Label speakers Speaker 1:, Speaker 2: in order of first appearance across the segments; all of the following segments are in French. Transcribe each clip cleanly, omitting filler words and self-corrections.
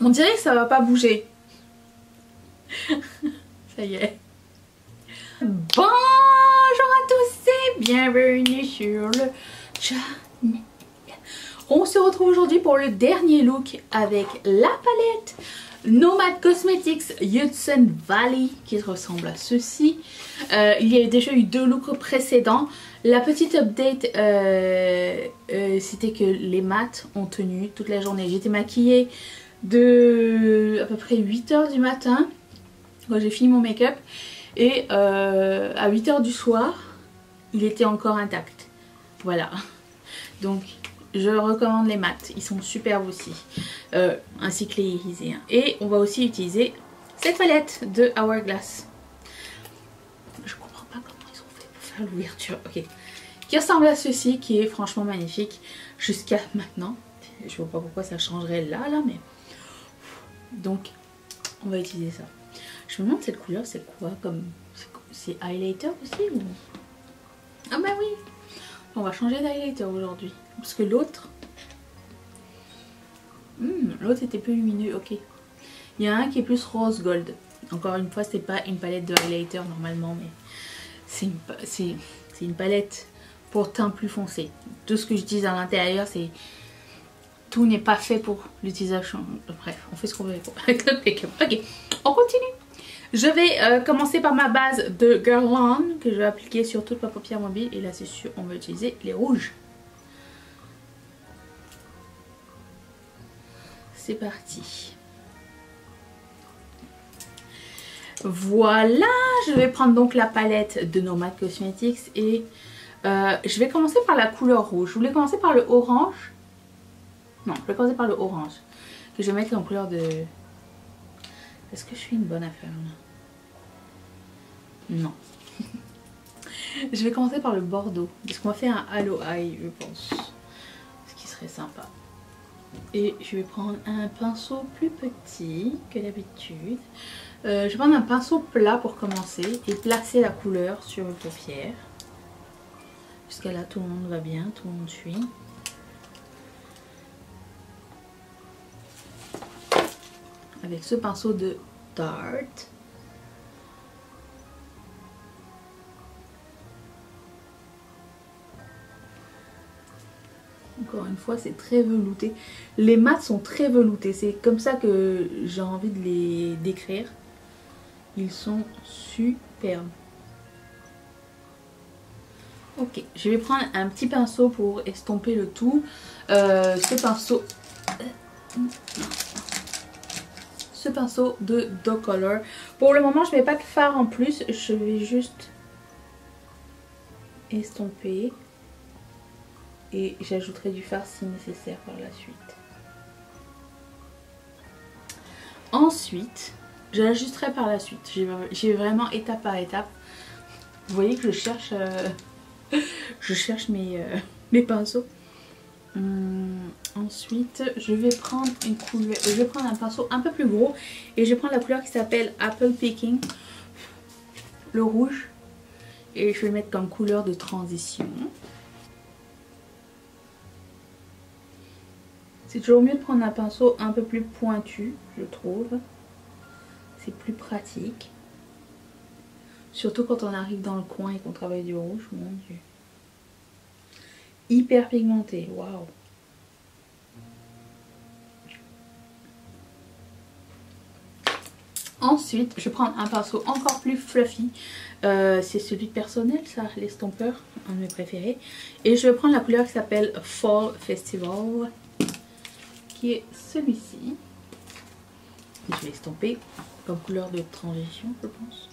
Speaker 1: On dirait que ça va pas bouger. Ça y est. Bonjour à tous et bienvenue sur le channel. On se retrouve aujourd'hui pour le dernier look avec la palette Nomad Cosmetics Hudson Valley qui ressemble à ceci. Il y a déjà eu 2 looks précédents. La petite update c'était que les mats ont tenu toute la journée. J'étais maquillée de à peu près 8 h du matin quand j'ai fini mon make-up et à 8 h du soir il était encore intact. Voilà, donc je recommande les mats, ils sont superbes aussi, ainsi que les irisés. Et on va aussi utiliser cette palette de Hourglass. Je comprends pas comment ils ont fait pour faire l'ouverture. Ok, qui ressemble à ceci, qui est franchement magnifique jusqu'à maintenant. Je vois pas pourquoi ça changerait là, mais donc on va utiliser ça. Je me demande cette couleur c'est quoi, comme c'est highlighter aussi ou... Ah bah oui, on va changer d'highlighter aujourd'hui parce que l'autre l'autre était plus lumineux. Ok, il y en a un qui est plus rose gold. Encore une fois, c'est pas une palette de highlighter normalement, mais c'est une palette pour teint plus foncé. Tout ce que j'utilise à l'intérieur, c'est tout n'est pas fait pour l'utilisation. Bref, on fait ce qu'on veut avec notre make-up. Ok, on continue. Je vais commencer par ma base de Guerlain que je vais appliquer sur toute ma paupière mobile. Et là, c'est sûr, on va utiliser les rouges. C'est parti. Voilà, je vais prendre donc la palette de Nomad Cosmetics et je vais commencer par la couleur rouge. Je voulais commencer par le orange. Non, je vais commencer par le orange que je vais mettre en couleur de... Est-ce que je suis une bonne affaire là? Non. Je vais commencer par le bordeaux parce qu'on va faire un halo eye, je pense, ce qui serait sympa. Et je vais prendre un pinceau plus petit que d'habitude. Je vais prendre un pinceau plat pour commencer et placer la couleur sur mes paupières. Jusqu'à là, tout le monde va bien, tout le monde suit. Avec ce pinceau de Tarte. Encore une fois, c'est très velouté. Les mats sont très veloutés. C'est comme ça que j'ai envie de les décrire. Ils sont superbes. Ok, je vais prendre un petit pinceau pour estomper le tout. Ce pinceau de Doe Color. Pour le moment, je ne mets pas de fard en plus. Je vais juste estomper. Et j'ajouterai du fard si nécessaire par la suite. Ensuite, j'ajusterai par la suite. J'ai vraiment étape par étape. Vous voyez que je cherche mes pinceaux. Ensuite, je vais prendre une couleur. Je vais prendre un pinceau un peu plus gros et je vais prendre la couleur qui s'appelle Apple Picking, le rouge. Et je vais le mettre comme couleur de transition. C'est toujours mieux de prendre un pinceau un peu plus pointu, je trouve. C'est plus pratique. Surtout quand on arrive dans le coin et qu'on travaille du rouge, mon dieu. Hyper pigmenté, waouh. Ensuite, je vais prendre un pinceau encore plus fluffy. C'est celui de Personnel, ça, l'estompeur, un de mes préférés. Et je vais prendre la couleur qui s'appelle Fall Festival, qui est celui-ci. Je vais estomper comme couleur de transition, je pense.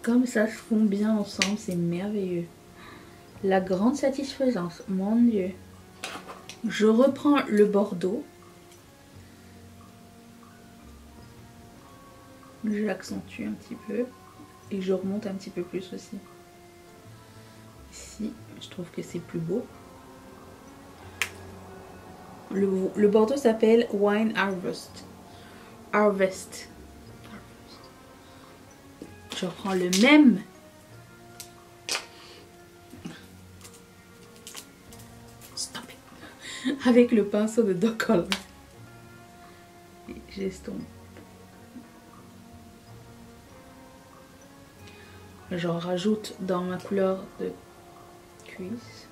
Speaker 1: Comme ça se fond bien ensemble, c'est merveilleux. La grande satisfaisance, mon dieu. Je reprends le bordeaux. Je l'accentue un petit peu. Et je remonte un petit peu plus aussi. Ici, je trouve que c'est plus beau. Le bordeaux s'appelle Wine Harvest. Je reprends le même avec le pinceau de Doc Color. J'estompe. J'en rajoute dans ma couleur de cuisse.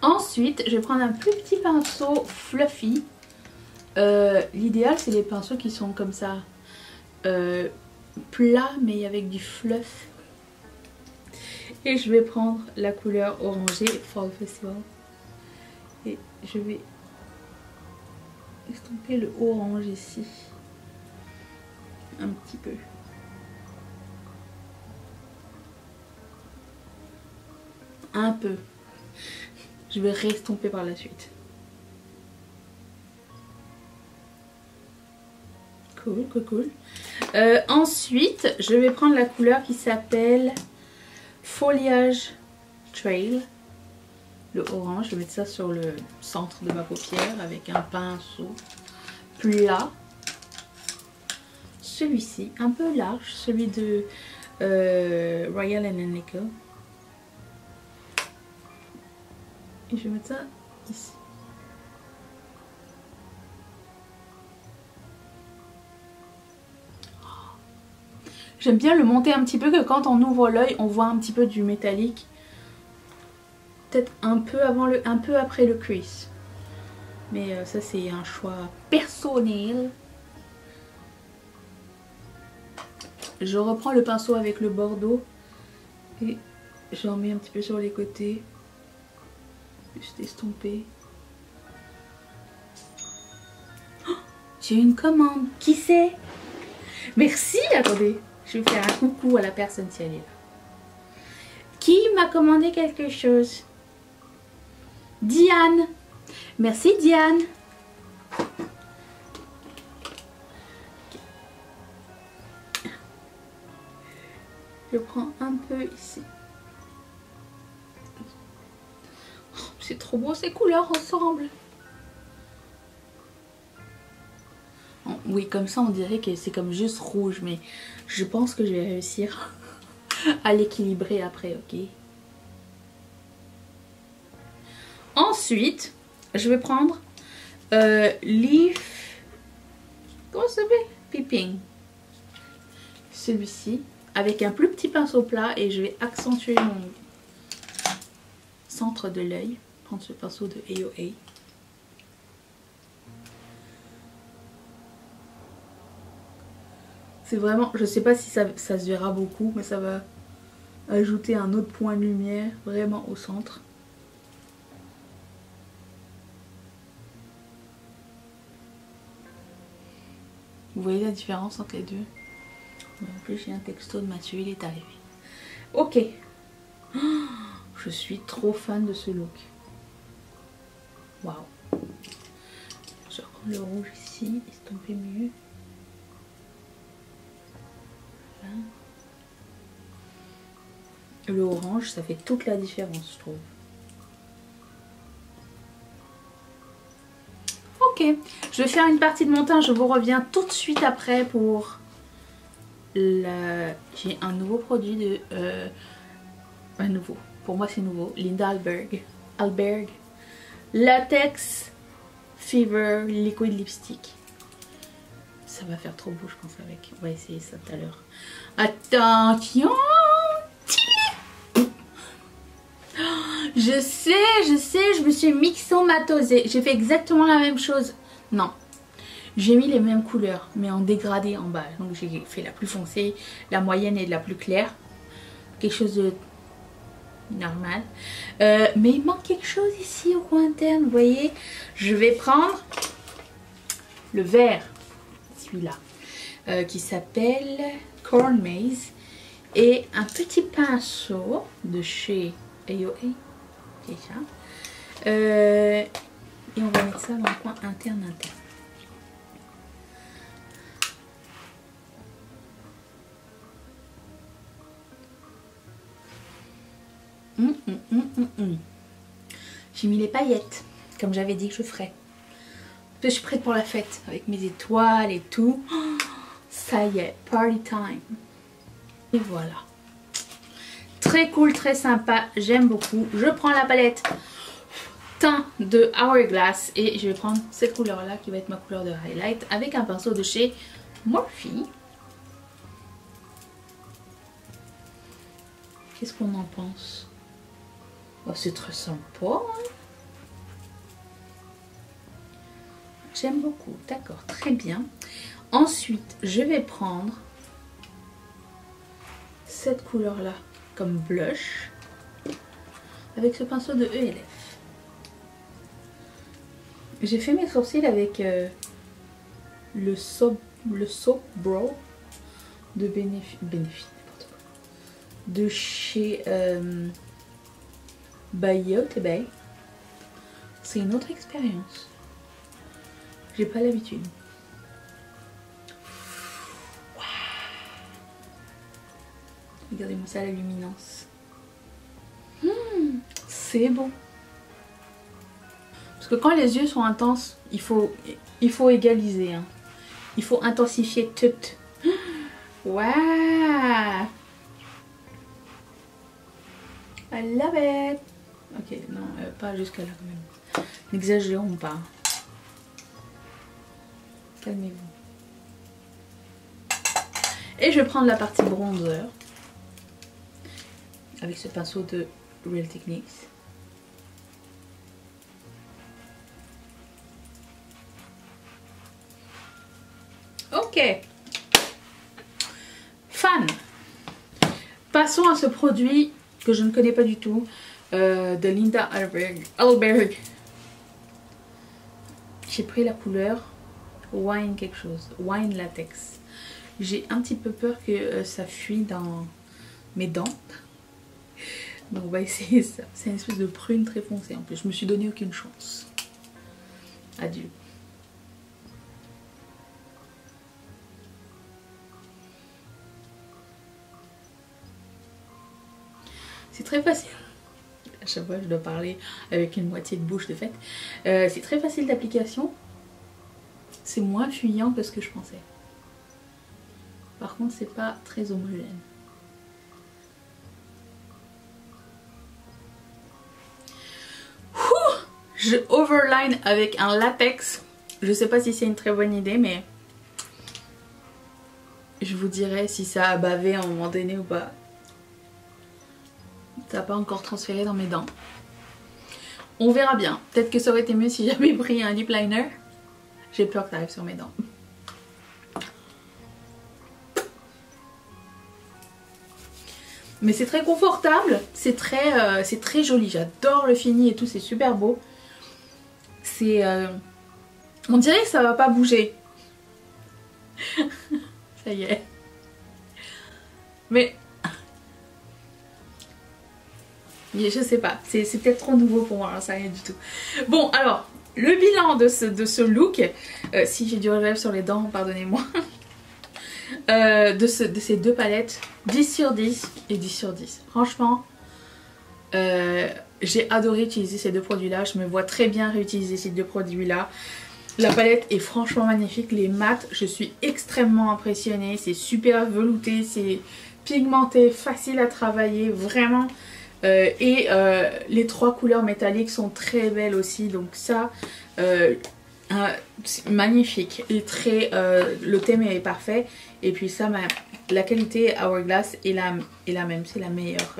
Speaker 1: Ensuite, je vais prendre un plus petit pinceau fluffy. L'idéal, c'est les pinceaux qui sont comme ça, plats, mais avec du fluff. Et je vais prendre la couleur orangée Fall Festival. Et je vais estomper le orange ici. Un petit peu. Un peu. Je vais restomper par la suite. Cool, cool, cool. Ensuite, je vais prendre la couleur qui s'appelle Foliage Trail. Le orange, je vais mettre ça sur le centre de ma paupière avec un pinceau plat. Celui-ci, un peu large, celui de Royal & Nickel. Et je vais mettre ça ici. J'aime bien le monter un petit peu, que quand on ouvre l'œil, on voit un petit peu du métallique. Peut-être un peu avant un peu après le crease. Mais ça c'est un choix personnel. Je reprends le pinceau avec le bordeaux et j'en mets un petit peu sur les côtés. Juste estomper. Oh, j'ai une commande. Qui c'est? Merci, attendez. Je vais faire un coucou à la personne si elle est là. Qui m'a commandé quelque chose? Diane. Merci Diane. Je prends un peu ici. Oh, c'est trop beau, ces couleurs ensemble. Oh, oui, comme ça on dirait que c'est comme juste rouge, mais je pense que je vais réussir à l'équilibrer après, ok? Ensuite, je vais prendre Leaf... Comment ça s'appelle? Peeping. Celui-ci. Avec un plus petit pinceau plat et je vais accentuer mon centre de l'œil. Prendre ce pinceau de AOA. C'est vraiment, je sais pas si ça se verra beaucoup, mais ça va ajouter un autre point de lumière vraiment au centre. Vous voyez la différence entre les deux? En plus j'ai un texto de Mathieu, il est arrivé. Ok. Oh, je suis trop fan de ce look. Waouh. Je vais prendre le rouge ici, estomper mieux. Voilà. Le orange, ça fait toute la différence, je trouve. Ok. Je vais faire une partie de mon teint, je vous reviens tout de suite après pour... J'ai un nouveau produit de... un nouveau. Pour moi c'est nouveau. Linda Alberg. Latex Fever Liquid Lipstick. Ça va faire trop beau je pense avec. On va essayer ça tout à l'heure. Attention. Je sais, je me suis mixomatosée. J'ai fait exactement la même chose. Non. J'ai mis les mêmes couleurs, mais en dégradé en bas. Donc j'ai fait la plus foncée, la moyenne et la plus claire. Quelque chose de normal. Mais il manque quelque chose ici au coin interne, vous voyez. Je vais prendre le vert, celui-là, qui s'appelle Corn Maze. Et un petit pinceau de chez AOA. C'est ça. Et on va mettre ça dans le coin interne. J'ai mis les paillettes, comme j'avais dit que je ferais. Je suis prête pour la fête, avec mes étoiles et tout. Ça y est, party time. Et voilà. Très cool, très sympa, j'aime beaucoup. Je prends la palette teint de Hourglass et je vais prendre cette couleur là qui va être ma couleur de highlight avec un pinceau de chez Morphe. Qu'est-ce qu'on en pense? Oh, c'est très sympa, hein? J'aime beaucoup, d'accord, très bien. Ensuite, je vais prendre cette couleur là comme blush avec ce pinceau de ELF. J'ai fait mes sourcils avec le Soap Brow de Benefit, de chez Yacht Bay. C'est une autre expérience. J'ai pas l'habitude. Wow. Regardez-moi ça, la luminance. C'est beau. Parce que quand les yeux sont intenses, il faut égaliser. Hein. Il faut intensifier tout. Waouh! I love it! Ok, non, pas jusqu'à là quand même. N'exagérons pas. Calmez-vous. Et je vais prendre la partie bronzer avec ce pinceau de Real Techniques. Ok. Fan. Passons à ce produit que je ne connais pas du tout, de Linda Alberg. J'ai pris la couleur Wine quelque chose, Wine Latex. J'ai un petit peu peur que ça fuit dans mes dents. Donc on va essayer ça. C'est une espèce de prune très foncée en plus. Je me suis donné aucune chance. Adieu. C'est très facile. À chaque fois je dois parler avec une moitié de bouche de fait. C'est très facile d'application. C'est moins fuyant que ce que je pensais. Par contre c'est pas très homogène. Je overline avec un latex. Je sais pas si c'est une très bonne idée, mais je vous dirai si ça a bavé à un moment donné ou pas. Ça n'a pas encore transféré dans mes dents. On verra bien. Peut-être que ça aurait été mieux si j'avais pris un lip liner. J'ai peur que ça arrive sur mes dents. Mais c'est très confortable. C'est très joli. J'adore le fini et tout. C'est super beau. C'est... on dirait que ça va pas bouger. Ça y est. Mais... je sais pas, c'est peut-être trop nouveau pour moi, ça rien du tout. Bon alors, le bilan de ce look, si j'ai du relève sur les dents, pardonnez-moi, de ces deux palettes, 10 sur 10 et 10 sur 10. Franchement, j'ai adoré utiliser ces deux produits-là, je me vois très bien réutiliser ces deux produits-là. La palette est franchement magnifique, les mats, je suis extrêmement impressionnée, c'est super velouté, c'est pigmenté, facile à travailler, vraiment... les trois couleurs métalliques sont très belles aussi, donc ça c'est magnifique et très le thème est parfait. Et puis ça, la qualité Hourglass est la même, c'est la meilleure,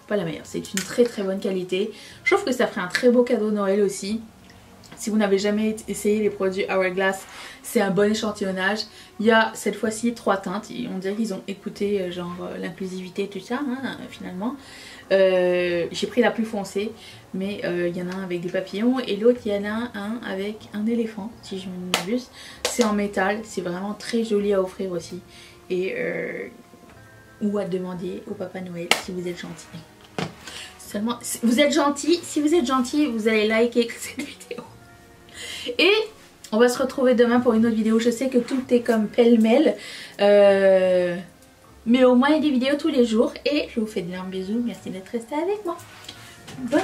Speaker 1: pas la meilleure, c'est une très très bonne qualité. Je trouve que ça ferait un très beau cadeau de Noël aussi. Si vous n'avez jamais essayé les produits Hourglass, c'est un bon échantillonnage. Il y a cette fois-ci 3 teintes. On dirait qu'ils ont écouté genre l'inclusivité et tout ça, hein, finalement. J'ai pris la plus foncée, mais il y en a un avec des papillons et l'autre il y en a un avec un éléphant, si je ne m'abuse. C'est en métal, c'est vraiment très joli à offrir aussi. Et ou à demander au Papa Noël si vous êtes gentil. Seulement, si vous êtes gentil, vous allez liker cette vidéo. Et on va se retrouver demain pour une autre vidéo. Je sais que tout est comme pêle-mêle. Mais au moins il y a des vidéos tous les jours. Et je vous fais d'énormes bisous. Merci d'être resté avec moi. Bye.